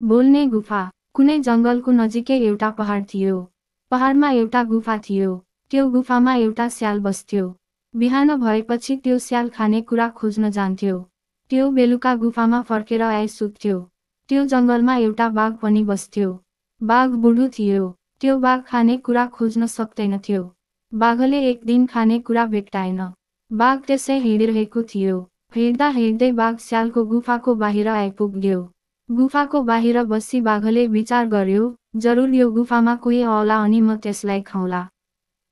बोल्ने गुफा। कुनै जंगलको नजिकै एउटा पहाड थियो। पहाडमा एउटा गुफा थियो। त्यो गुफामा एउटा स्याल बस्थ्यो। बिहान भएपछि त्यो स्याल खानेकुरा खोज्न जान्थ्यो। त्यो बेलुका गुफामा फर्केर आइसुत्थ्यो। त्यो जंगलमा एउटा बाघ पनि बस्थ्यो। बाघ बुढो थियो। त्यो बाघ खानेकुरा खोज्न सक्दैनथ्यो। बाघले एक दिन खानेकुरा भेट्टाएन। बाघ त्यसै हिँडिरहेको थियो। हिँड्दा हिँड्दै बाघ स्यालको गुफाको बाहिर आइपुग्यो। गुफाको बाहिर बसी बाघले विचार गर्यो, जरुर यो गुफामा कोही आउला अनि म त्यसलाई खाउँला।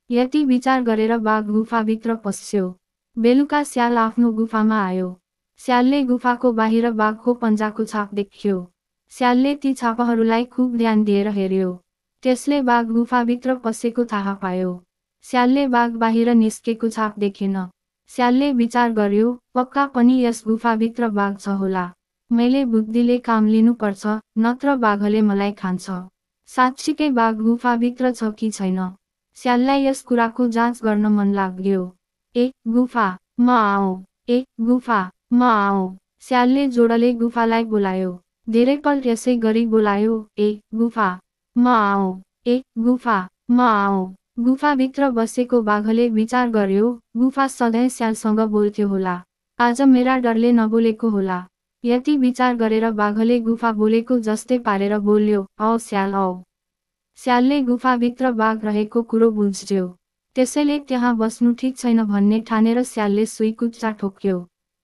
यति विचार गरेर बाघ गुफाभित्र पस्यो। बेलुका स्याल आफ्नो गुफामा आयो। स्यालले गुफाको बाहिर बाघको पञ्जाको छाप देख्यो। स्यालले ती छापहरूलाई खुब ध्यान दिएर हेर्यो। त्यसले बाघ गुफाभित्र पसेको थाहा पायो। स्यालले बाघ बाहिर निस्केको छाप देखेन। स्यालले विचार गर्यो, पक्का पनि यस गुफाभित्र बाघ छ होला। मैले बुद्धिले काम लिनुपर्छ, नत्र बाघले मलाई खान्छ। साँच्चीकै बाघ गुफाभित्र छ कि छैन? स्याललाई यस कुराको जाँच गर्न मन लाग्यो। गुफा, म आऊ। गुफा, म आऊ। स्यालले जोडले गुफालाई बोलायो। धेरैपल्ट यसै गरी बोलायो, गुफा, म आऊ। गुफा, म आऊ। गुफाभित्र बसेको बाघले विचार गर्यो, गुफा सधैँ स्यालसँग बोल्थ्यो होला। आज मेरा डरले नबोलेको होला। यति विचार गरेर बाघले गुफा बोलेको जस्तै पारेर बोल्यो, औ स्याल औ। स्यालले गुफाभित्र बाघ रहेको कुरो बुझ्यो। त्यसैले त्यहाँ बस्नु ठिक छैन भन्ने ठानेर स्यालले सुइकुच्चा ठोक्यो।